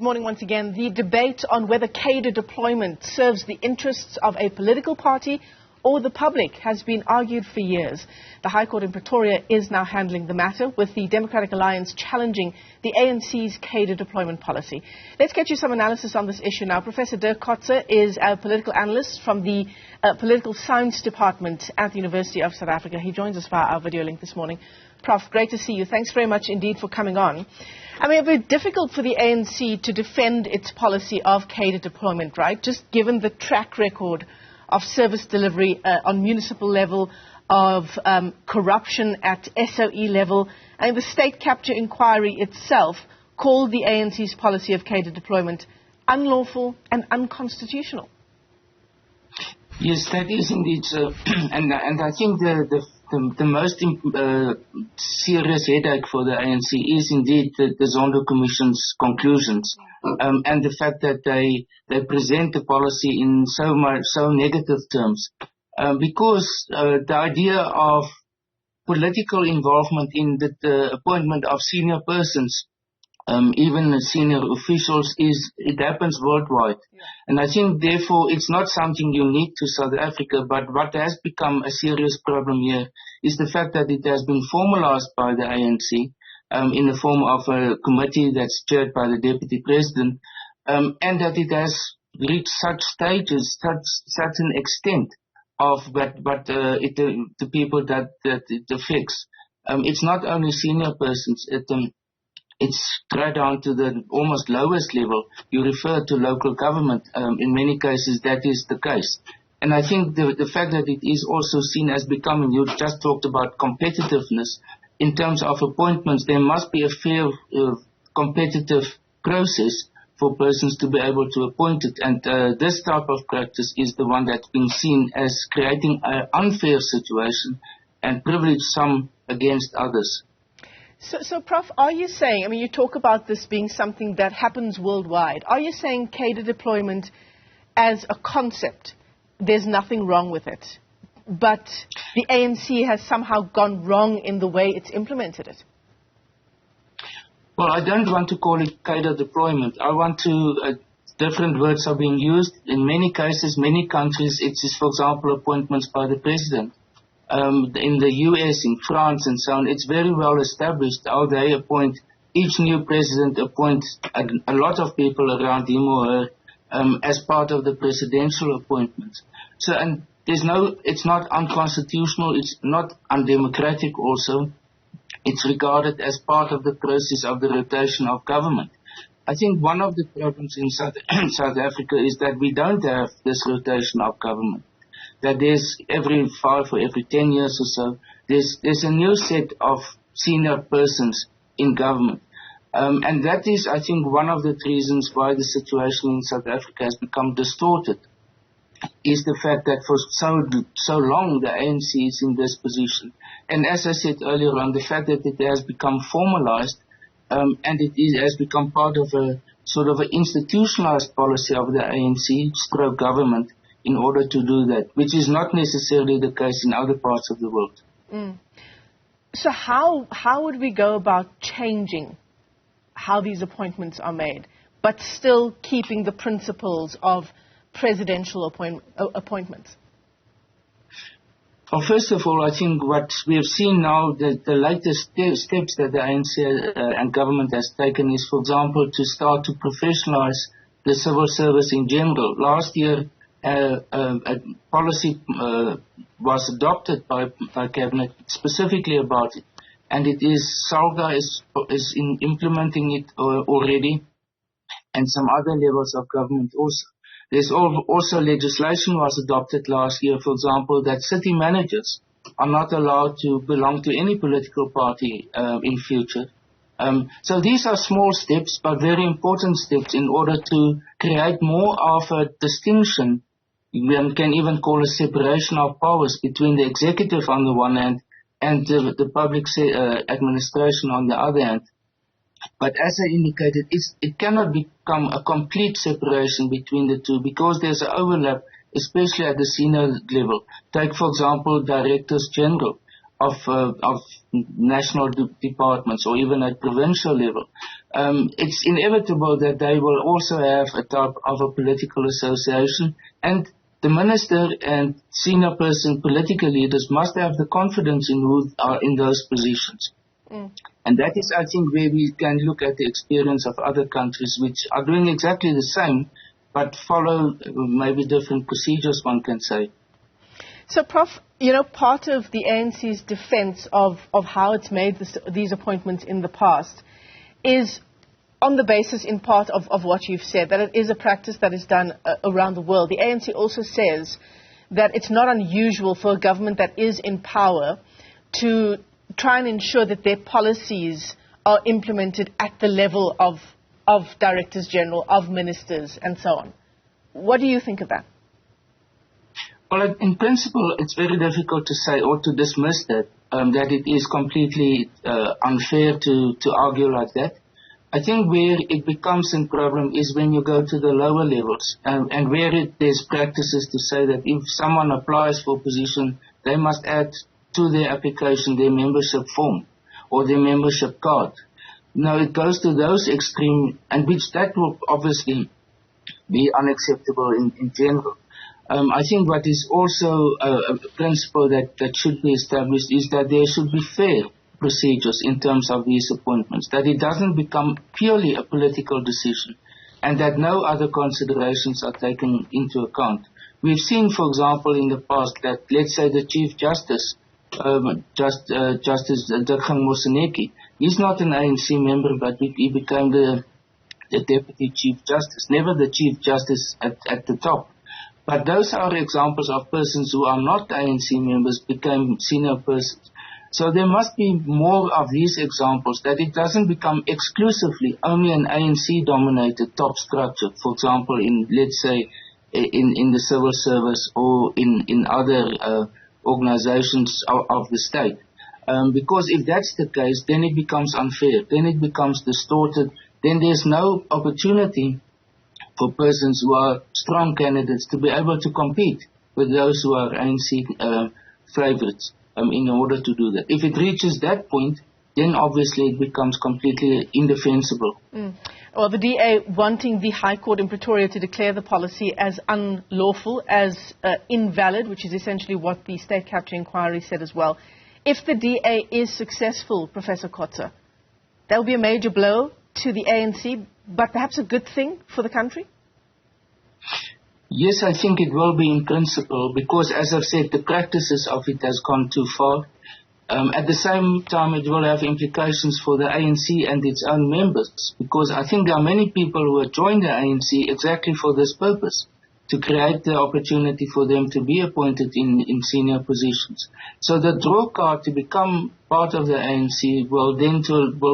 Good morning once again. The debate on whether cadre deployment serves the interests of a political party or the public has been argued for years. The High Court in Pretoria is now handling the matter, with the Democratic Alliance challenging the ANC's cadre deployment policy. Let's get you some analysis on this issue now. Professor Dirk Kotze is a political analyst from the Political Science Department at the University of South Africa. He joins us via our video link this morning. Prof, great to see you. Thanks very much indeed for coming on. I mean, it's very difficult for the ANC to defend its policy of cadre deployment, right? Just given the track record of service delivery on municipal level, of corruption at SOE level, and the state capture inquiry itself called the ANC's policy of cadre deployment unlawful and unconstitutional. Yes, that is indeed so. And I think the most serious headache for the ANC is indeed the Zondo Commission's conclusions, and the fact that they present the policy in so negative terms, because the idea of political involvement in the appointment of senior persons, even senior officials, it happens worldwide. Yeah. And I think, therefore, it's not something unique to South Africa, but what has become a serious problem here is the fact that it has been formalized by the ANC in the form of a committee that's chaired by the Deputy President, and that it has reached such stages, such an extent of the people that it affects. It's not only senior persons, it's right down to the almost lowest level. You refer to local government. In many cases, that is the case. And I think the fact that it is also seen as becoming, you just talked about competitiveness, in terms of appointments, there must be a fair competitive process for persons to be able to appoint it. And this type of practice is the one that's been seen as creating an unfair situation and privilege some against others. So, Prof, are you saying, I mean, you talk about this being something that happens worldwide. Are you saying cadre deployment as a concept, there's nothing wrong with it, but the ANC has somehow gone wrong in the way it's implemented it? Well, I don't want to call it cadre deployment. I want to, different words are being used. In many cases, many countries, it is, for example, appointments by the president. In the US, in France, and so on, it's very well established how they appoint. Each new president appoints a lot of people around him or her as part of the presidential appointments. So, and it's not unconstitutional, it's not undemocratic also. It's regarded as part of the process of the rotation of government. I think one of the problems in South Africa is that we don't have this rotation of government. That there's every 5 or every 10 years or so, there's a new set of senior persons in government. And that is, I think, one of the reasons why the situation in South Africa has become distorted, is the fact that for so long the ANC is in this position. And as I said earlier on, the fact that it has become formalized, and has become part of a sort of an institutionalized policy of the ANC stroke government, in order to do that, which is not necessarily the case in other parts of the world. So how would we go about changing how these appointments are made, but still keeping the principles of presidential appointments? Well, first of all, I think what we have seen now, the latest steps that the ANC and government has taken is, for example, to start to professionalize the civil service in general. Last year, a policy was adopted by cabinet specifically about it, and it is SALGA is implementing it already, and some other levels of government also. There's also legislation was adopted last year, for example, that city managers are not allowed to belong to any political party in future. So these are small steps, but very important steps in order to create more of a distinction. We can even call a separation of powers between the executive on the one hand and the public administration on the other hand. But as I indicated, it cannot become a complete separation between the two, because there's an overlap, especially at the senior level. Take, for example, directors general of national departments, or even at provincial level. it's inevitable that they will also have a type of a political association, and the minister and senior person, political leaders, must have the confidence in who are in those positions. And that is, I think, where we can look at the experience of other countries which are doing exactly the same, but follow maybe different procedures, one can say. So, Prof, part of the ANC's defense of how it's made these appointments in the past is on the basis, in part, of what you've said, that it is a practice that is done around the world. The ANC also says that it's not unusual for a government that is in power to try and ensure that their policies are implemented at the level of directors general, of ministers, and so on. What do you think of that? Well, in principle, it's very difficult to say or to dismiss that it is completely unfair to argue like that. I think where it becomes a problem is when you go to the lower levels and where there's practices to say that if someone applies for a position, they must add to their application their membership form or their membership card. Now, it goes to those extreme, and which that will obviously be unacceptable in general. I think what is also a principle that should be established is that there should be fair procedures in terms of these appointments, that it doesn't become purely a political decision, and that no other considerations are taken into account. We've seen, for example, in the past that, let's say, the Chief Justice, Justice Dirk Kotze, he's not an ANC member, but he became the Deputy Chief Justice, never the Chief Justice at the top. But those are examples of persons who are not ANC members became senior persons. So there must be more of these examples, that it doesn't become exclusively only an ANC-dominated top structure, for example, let's say, in the civil service or in other organizations of the state. Because if that's the case, then it becomes unfair, then it becomes distorted, then there's no opportunity for persons who are strong candidates to be able to compete with those who are ANC favorites. In order to do that. If it reaches that point, then obviously it becomes completely indefensible. Well, the DA wanting the High Court in Pretoria to declare the policy as unlawful, as invalid, which is essentially what the state capture inquiry said as well. If the DA is successful, Professor Kotze, that will be a major blow to the ANC, but perhaps a good thing for the country? Yes, I think it will be in principle, because, as I've said, the practices of it has gone too far. At the same time, it will have implications for the ANC and its own members, because I think there are many people who have joined the ANC exactly for this purpose, to create the opportunity for them to be appointed in senior positions. So the draw card to become part of the ANC will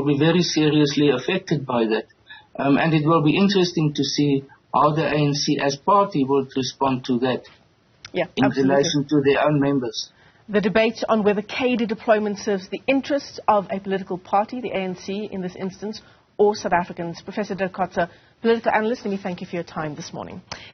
be very seriously affected by that. And it will be interesting to see how the ANC as party would respond to that in relation to their own members. The debate on whether cadre deployment serves the interests of a political party, the ANC in this instance, or South Africans. Professor Dirk Kotze, political analyst, let me thank you for your time this morning.